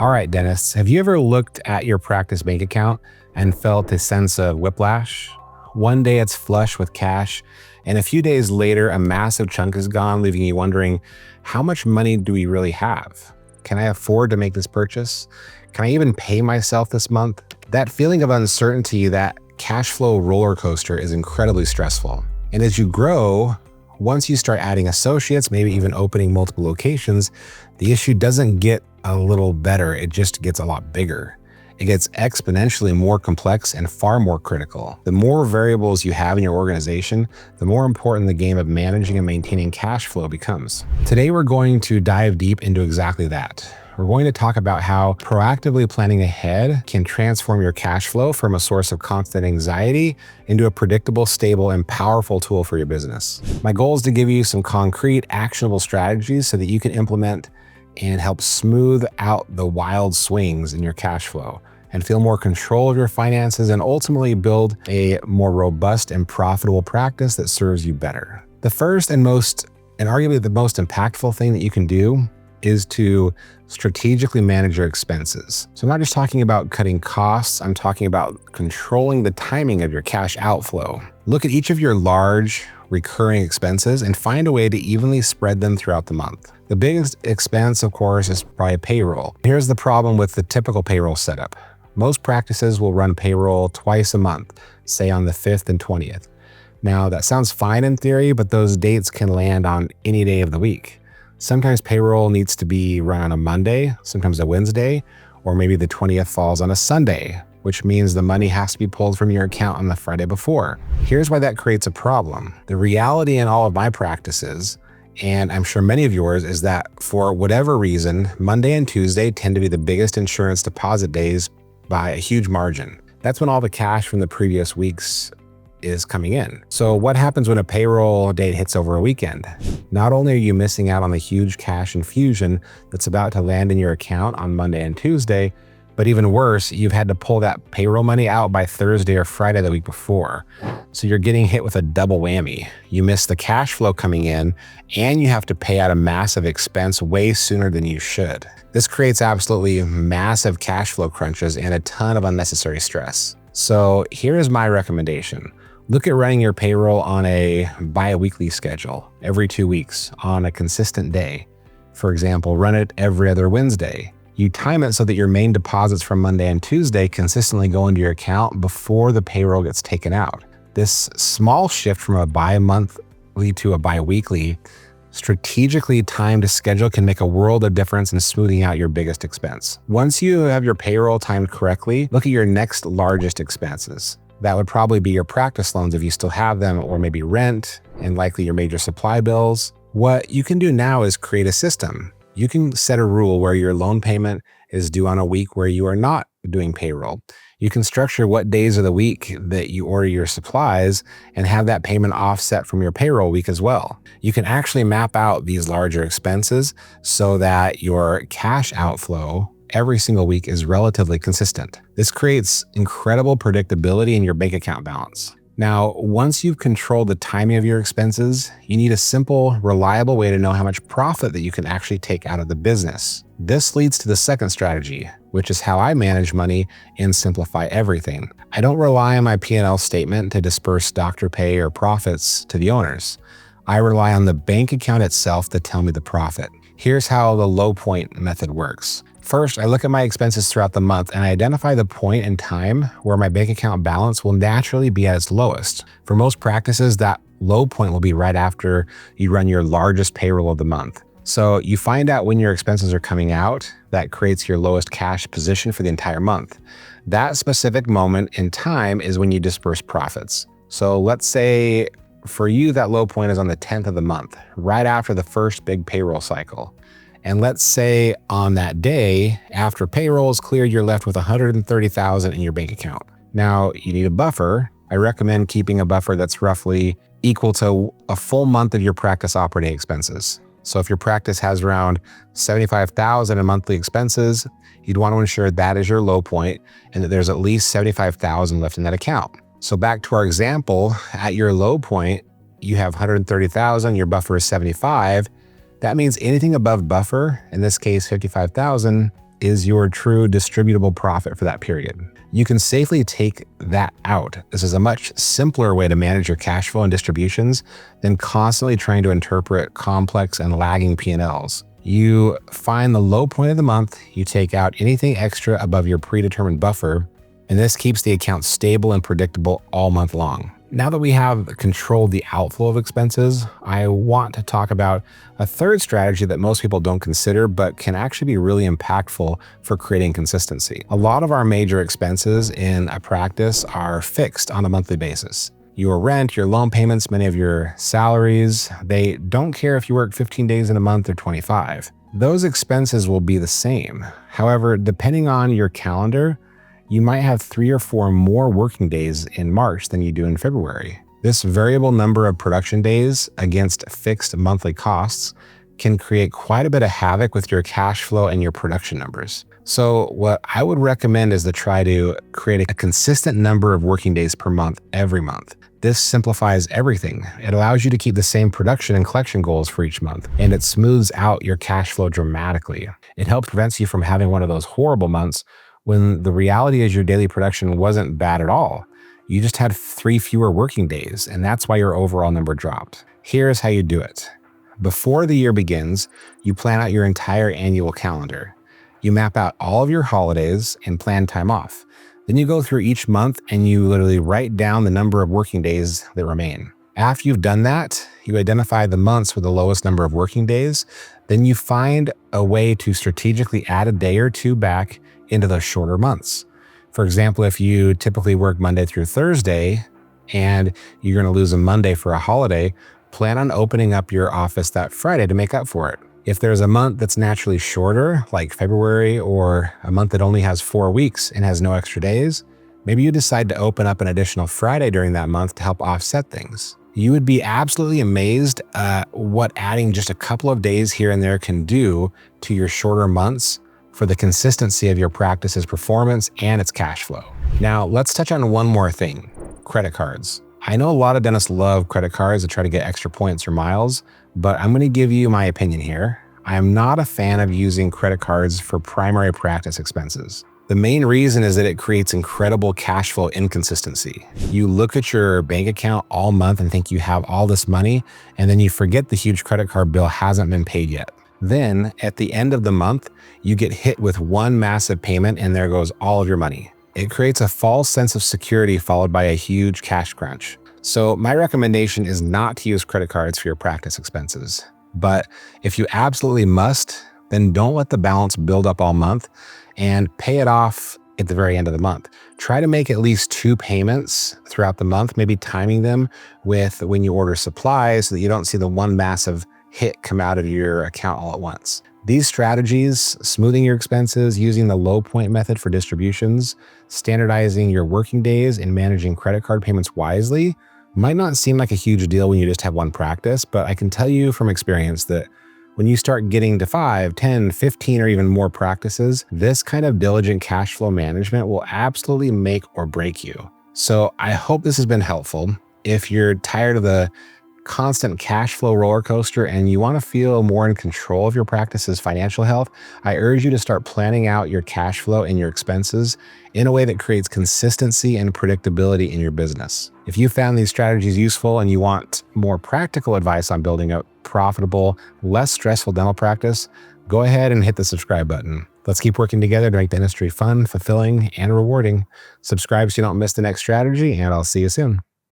All right, dentists, have you ever looked at your practice bank account and felt a sense of whiplash? One day it's flush with cash, and a few days later, a massive chunk is gone, leaving you wondering, how much money do we really have? Can I afford to make this purchase? Can I even pay myself this month? That feeling of uncertainty, that cash flow roller coaster, is incredibly stressful. And as you grow, once you start adding associates, maybe even opening multiple locations, the issue doesn't get a little better, it just gets a lot bigger. It gets exponentially more complex and far more critical. The more variables you have in your organization, the more important the game of managing and maintaining cash flow becomes. Today, we're going to dive deep into exactly that. We're going to talk about how proactively planning ahead can transform your cash flow from a source of constant anxiety into a predictable, stable, and powerful tool for your business. My goal is to give you some concrete, actionable strategies so that you can implement and help smooth out the wild swings in your cash flow and feel more control of your finances and ultimately build a more robust and profitable practice that serves you better. The first and arguably the most impactful thing that you can do is to strategically manage your expenses. So I'm not just talking about cutting costs, I'm talking about controlling the timing of your cash outflow. Look at each of your large recurring expenses and find a way to evenly spread them throughout the month. The biggest expense, of course, is probably payroll. Here's the problem with the typical payroll setup. Most practices will run payroll twice a month, say on the 5th and 20th. Now, that sounds fine in theory, but those dates can land on any day of the week. Sometimes payroll needs to be run on a Monday, sometimes a Wednesday, or maybe the 20th falls on a Sunday, which means the money has to be pulled from your account on the Friday before. Here's why that creates a problem. The reality in all of my practices, and I'm sure many of yours, is that for whatever reason, Monday and Tuesday tend to be the biggest insurance deposit days by a huge margin. That's when all the cash from the previous weeks is coming in. So what happens when a payroll date hits over a weekend? Not only are you missing out on the huge cash infusion that's about to land in your account on Monday and Tuesday, but even worse, you've had to pull that payroll money out by Thursday or Friday the week before. So you're getting hit with a double whammy. You miss the cash flow coming in, and you have to pay out a massive expense way sooner than you should. This creates absolutely massive cash flow crunches and a ton of unnecessary stress. So here is my recommendation. Look at running your payroll on a bi-weekly schedule, every 2 weeks on a consistent day. For example, run it every other Wednesday. You time it so that your main deposits from Monday and Tuesday consistently go into your account before the payroll gets taken out. This small shift from a bi-monthly to a bi-weekly, strategically timed schedule can make a world of difference in smoothing out your biggest expense. Once you have your payroll timed correctly, look at your next largest expenses. That would probably be your practice loans if you still have them, or maybe rent and likely your major supply bills. What you can do now is create a system. You can set a rule where your loan payment is due on a week where you are not doing payroll. You can structure what days of the week that you order your supplies and have that payment offset from your payroll week as well. You can actually map out these larger expenses so that your cash outflow every single week is relatively consistent. This creates incredible predictability in your bank account balance. Now, once you've controlled the timing of your expenses, you need a simple, reliable way to know how much profit that you can actually take out of the business. This leads to the second strategy, which is how I manage money and simplify everything. I don't rely on my P&L statement to disperse doctor pay or profits to the owners. I rely on the bank account itself to tell me the profit. Here's how the low point method works. First, I look at my expenses throughout the month and I identify the point in time where my bank account balance will naturally be at its lowest. For most practices, that low point will be right after you run your largest payroll of the month. So you find out when your expenses are coming out, that creates your lowest cash position for the entire month. That specific moment in time is when you disperse profits. So let's say for you, that low point is on the 10th of the month, right after the first big payroll cycle. And let's say on that day, after payroll is cleared, you're left with $130,000 in your bank account. Now, you need a buffer. I recommend keeping a buffer that's roughly equal to a full month of your practice operating expenses. So if your practice has around $75,000 in monthly expenses, you'd want to ensure that is your low point and that there's at least $75,000 left in that account. So back to our example, at your low point, you have $130,000, your buffer is $75,000. That means anything above buffer, in this case $55,000, is your true distributable profit for that period. You can safely take that out. This is a much simpler way to manage your cash flow and distributions than constantly trying to interpret complex and lagging P&Ls. You find the low point of the month, you take out anything extra above your predetermined buffer, and this keeps the account stable and predictable all month long. Now that we have controlled the outflow of expenses, I want to talk about a third strategy that most people don't consider, but can actually be really impactful for creating consistency. A lot of our major expenses in a practice are fixed on a monthly basis. Your rent, your loan payments, many of your salaries, they don't care if you work 15 days in a month or 25. Those expenses will be the same. However, depending on your calendar, you might have 3 or 4 more working days in March than you do in February. This variable number of production days against fixed monthly costs can create quite a bit of havoc with your cash flow and your production numbers. So what I would recommend is to try to create a consistent number of working days per month every month. This simplifies everything. It allows you to keep the same production and collection goals for each month, and it smooths out your cash flow dramatically. It helps prevent you from having one of those horrible months when the reality is your daily production wasn't bad at all. You just had 3 fewer working days, and that's why your overall number dropped. Here's how you do it. Before the year begins, you plan out your entire annual calendar. You map out all of your holidays and plan time off. Then you go through each month and you literally write down the number of working days that remain. After you've done that, you identify the months with the lowest number of working days. Then you find a way to strategically add a day or two back into those shorter months. For example, if you typically work Monday through Thursday and you're going to lose a Monday for a holiday, plan on opening up your office that Friday to make up for it. If there's a month that's naturally shorter, like February, or a month that only has 4 weeks and has no extra days, maybe you decide to open up an additional Friday during that month to help offset things. You would be absolutely amazed at what adding just a couple of days here and there can do to your shorter months for the consistency of your practice's performance and its cash flow. Now, let's touch on one more thing: credit cards. I know a lot of dentists love credit cards to try to get extra points or miles, but I'm going to give you my opinion here. I am not a fan of using credit cards for primary practice expenses. The main reason is that it creates incredible cash flow inconsistency. You look at your bank account all month and think you have all this money, and then you forget the huge credit card bill hasn't been paid yet. Then, at the end of the month, you get hit with one massive payment and there goes all of your money. It creates a false sense of security followed by a huge cash crunch. So my recommendation is not to use credit cards for your practice expenses. But if you absolutely must, then don't let the balance build up all month and pay it off at the very end of the month. Try to make at least 2 payments throughout the month, maybe timing them with when you order supplies so that you don't see the one massive hit come out of your account all at once. These strategies, smoothing your expenses, using the low point method for distributions, standardizing your working days, and managing credit card payments wisely, might not seem like a huge deal when you just have one practice, but I can tell you from experience that when you start getting to 5, 10, 15, or even more practices, this kind of diligent cash flow management will absolutely make or break you. So I hope this has been helpful. If you're tired of the constant cash flow roller coaster and you want to feel more in control of your practice's financial health, I urge you to start planning out your cash flow and your expenses in a way that creates consistency and predictability in your business. If you found these strategies useful and you want more practical advice on building a profitable, less stressful dental practice, go ahead and hit the subscribe button. Let's keep working together to make dentistry fun, fulfilling, and rewarding. Subscribe so you don't miss the next strategy, and I'll see you soon.